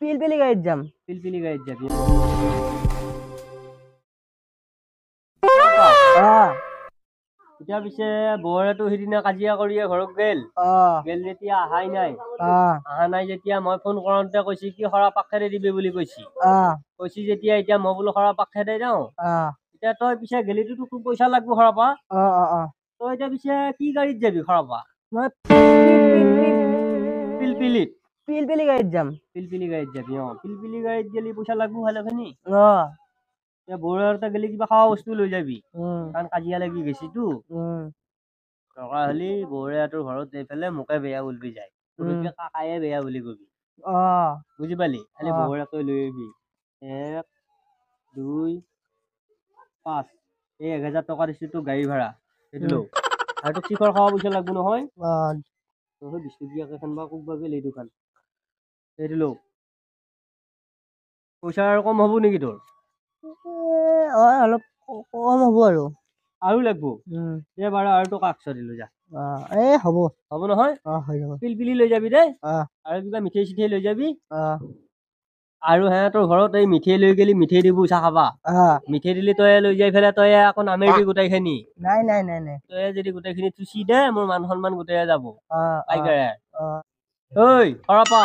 পিলপিলি গাড়ীত যাম। পিলপিলি গাড়ীত যাবি এতিয়া পিছে বৌৰেতো সিদিনা কাজিয়া কৰিয়ে ঘৰত গেল যেতিয়া অহাই নাই অহা নাই যেতিয়া মই ফোন কৰোঁতে কৈছি কি সৰা পাক খেদি দিবি বুলি কৈছি যেতিয়া এতিয়া মই বোলো সৰা পাক খেদাই যাওঁ এতিয়া তই পিছে গেলিতো তোক পইচা লাগব সৰাপা তই এতিয়া পিছে কি গাড়ীত যাবি সৰাপা মই পিলপিলিত পিলপিলি গাড়ীত যাম। পিলপিলি গাড়ীত যাবি পিলপিলি গাড়ীত গেলি পইচা লাগব ভালেখিনি এতিয়া বৌৰে গেলি কিবা খাৱা বস্তু লৈ যাবি কাৰণ কাজিয়া লাগি গেছিতো দৰকাৰ হলি বৌৰে তোৰ ঘৰত যাই পেলাই মোকে বেয়া বুলবি যায় কাকায়ে বেয়া বুলি কবি বুজি পালি খালি বৌৰে তই লৈ আহিবি 1 2 5 এই 1000 টকা দিছো তোৰ গাড়ী ভাড়া সেইটো ল আৰু তোক চিখৰ খাৱা পইচা লাগব নহয় তই বিস্কুট দিয়াকে বা কোক বাগিল এই দোকান সেইটো ল পইচা আৰু কম হ'ব নেকি তোৰ অলপ কম হ'ব আৰু লাগব বাৰু আৰু তোক 100 দিলো যা হ'ব নহয় হৈ যাব পিলপিলি লৈ যাবি দেই আৰু কিবা মিঠাই চিঠাই লৈ যাবি আৰু তোৰ ঘৰত এই মিঠাই লৈ গেলি মিঠাই দিব চাহ খাবা মিঠাই দিলি তই লৈ যাই ফেলে তই আকৌ নামেৰিবি গোটেইখিনি নাই তই যদি গোটেইখিনি চুচি দে মোৰ মান সন্মান গোটেই যাব পাইকাৰে ঐ সৰাপা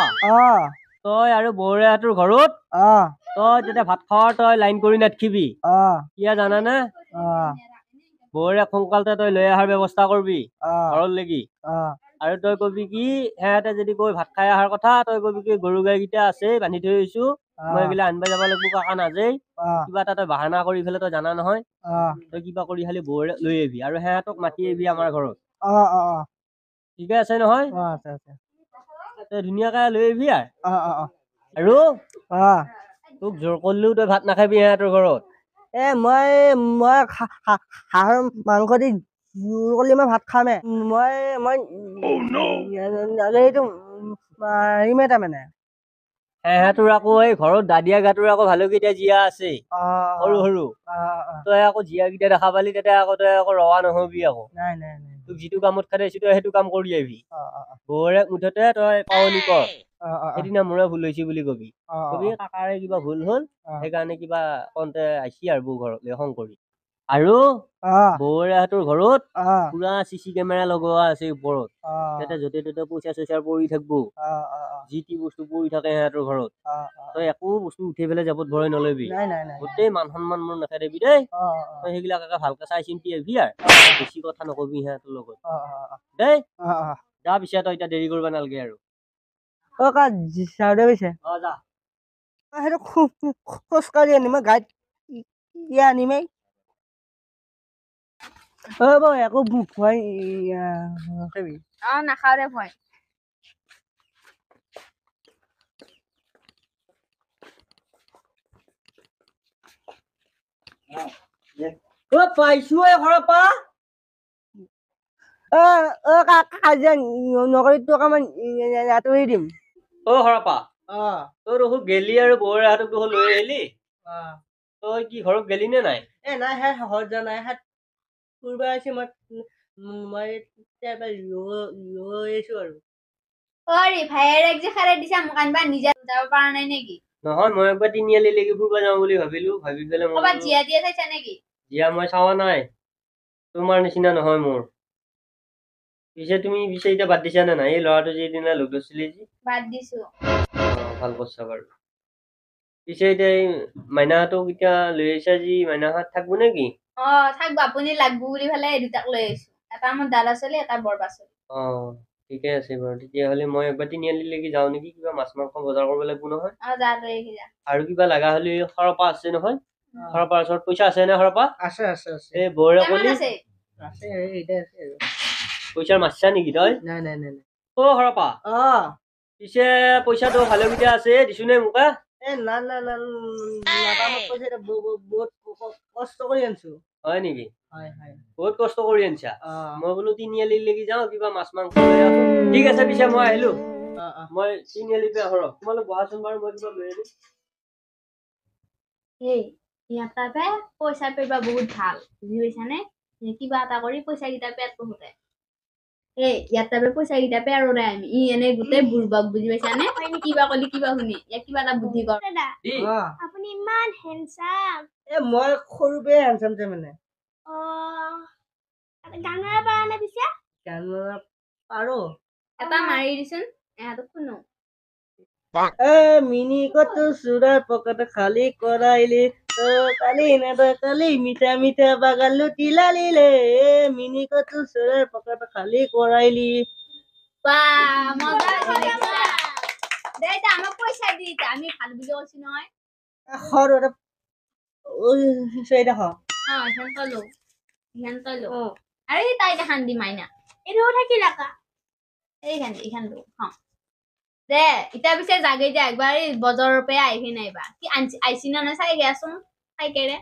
তই আৰু বৌৰে তোৰ ঘৰত তই যেতিয়া ভাত খাৱাৰ তই লাইন কৰি নাথাকিবি কিয়া জানানে বৌৰে সোনকালতে তই লৈ অহাৰ ব্যৱস্থা কৰবি ঘৰত লাগি আৰু তই কবি কি সিহঁতে যদি কৈ ভাত খাই অহাৰ কথা তই কবি কি গৰু গাই কেইটা আছে বান্ধি থৈ আহিছো মই এইগিলা আনবা যাব লাগিব কাকা নাযায় কিবা এটা তই বাহানা কৰি ফেলে তই জানা নহয় তই কিবা কৰি খালি বৌৰে লৈ আহিবি আৰু সিহঁতক মাতি আহিবি আমাৰ ঘৰত ঠিকে আছে নহয় তই ধুনীয়াকে লৈ আহিবি আৰু তোক জোৰ কৰিলেও তই ভাত নাখাবি সিহঁতৰ ঘৰত মই হাঁহৰ মাংস দি জোৰ কৰিলে মই ভাত খামে মই এইটো মাৰিমে তাৰমানে সিহঁতৰ আকৌ এই ঘৰত দাদিয়া গাটোৰ আকৌ ভালুকেইটা জীয়া আছে সৰু সৰু তই আকৌ জীয়া কেইটা দেখা পালি তেতিয়া আকৌ তই আকৌ ৰৱা নহবি আকৌ নাই তোক যিটো কামত খাটাইছো তই সেইটো কাম কৰি আহিবি বৌৰে মুঠতে তই পাৱনি কৰ সেইদিনা মোৰে ভুল হৈছে বুলি কবি কাকাৰে কিবা ভুল হল সেইকাৰণে কিবা কওঁতে আহিছি আৰু বৌ ঘৰত খং কৰি আৰু বৌৰে তোৰ ঘৰত পুৰা চিচি কেমেৰা লগোৱা আছে ওপৰত যাতে য'তে ত'তে পইচা চইচা পৰি থাকবো যি টি বস্তু পৰি থাকে সিহঁতৰ ঘৰত তই একো বস্তু উঠি পেলাই জাপত ভৰাই নলবি গোটেই মান সন্মান মোৰ নাথাকিবি দেই তই সেইবিলাক ভালকে চাই চিন্তি আহিবি আৰু বেছি কথা নকবি সিহঁতৰ লগত দেই যা পিছে তই এতিয়া দেৰি কৰিব নালাগে আৰু যা সেইটো খোজকাঢ়ি আনিম মই গাড়ীত আনিমেই একো ভয় নাখাও দে ভয় পাইছো ঘৰপা কাজিয়া নকৰি তোক মই আঁতৰি দিম হৰপা তই দেখো গেলি আৰু বৌৰে হাতক দেখো লৈ আহিলি তই কি ঘৰত গেলি নে নাই নাই ঘৰত যোৱা নাই ফুৰিব আহিছো মই লৈ আহিছো আৰু ভাইয়েৰেক যে খাৰে দিছা মোক আনবা নিজে যাব পৰা নাই নেকি নহয় মই একবাৰ তিনিআলি লেগি ফুৰিব যাওঁ বুলি ভাবিলো ভাবি পেলাই ক'বাত জিয়া দিয়া চাইছা নেকি জিয়া মই চাৱা নাই তোমাৰ নিচিনা নহয় মোৰ পিছে তুমি এতিয়া বাদ দিছা নে নাই এই ল'ৰাটো যিদিনা লগ ধৰিছিলি যি বাদ দিছো ভাল কৰছা বাৰু পিছে এতিয়া মাইনাহঁতক এতিয়া লৈ আহিছা যি মাইনাহঁত থাকবো নেকি থাকব আপুনি লাগবো বুলি ভালে এই দুটাক লৈ আহিছো এটা মোৰ দাদা ছোৱালী এটা বৰবা ছোৱালী ঠিকে আছে বাৰু তেতিয়াহ'লে মই একবাৰ তিনিআলি লেগি যাওঁ নেকি কিবা মাছ মাংস বজাৰ কৰিব লাগিব নহয় যা লৈ আহি যা আৰু কিবা লাগা হলে সৰপা আছে নহয় সৰপাৰ ওচৰত পইচা আছে নে সৰপা আছে এই বৌৰে কিমান কলি আছে পইচা মাছছা নেকি তই নাই সৰপা পিছে পইচাটো ভালেকেইটা আছে দিছো নে মোকা বহুত কষ্ট কৰি আনছো হয় নেকি হয় বহুত কষ্ট কৰি আনছা মই বোলো তিনিআলি লেগি যাওঁ কিবা মাছ মাংস লৈ আহো ঠিক আছে পিছে মই আহিলো মই তিনিআলিতে আহো তোমালোক বহাচোন বাৰু মই কিবা লৈ আহিলো সিহঁতে পইচা পাইবা বহুত ভাল বুজি পাইছানে কিবা এটা কৰি পইচা কেইটা পেট পোহতে এই ইয়াতে পইচা কেইটা পেয়াৰো নাই আমি ই এনে গোটেই বুৰ্বক বুজি পাইছানে কিবা কলি কিবা শুনি ইয়াক কিবা এটা বুদ্ধি কৰ দাদা আপুনি ইমান হেণ্ডসাম মই সৰু পৰাই হেণ্ডচাম মানে গান গাব পৰা নে পিছে গান পাৰো এটা মাৰি দিছোন এহাতক শুনো মিনি কত চুৰাৰ পকেট খালি কৰাইলি কালি নেদা কালি মিঠা মিঠা বাগালো তিলালিলে মিনি কত চুৰাৰ পকেট খালি কৰাইলি বাহ মজা দে এটা আমাক পইচা দি আমি ভাল বুলি কৈছি নহয় সৰু এটা দেখো ইখান তলো আরে তাই দেখান দি মাইনা এনেও থাকিল আকা এইখান লো দে ইটা পিছে জাগে যে একবার বজাৰৰ পৰা আহি নাইবা কি আইছি না চাই গেছোন চাই কেৰে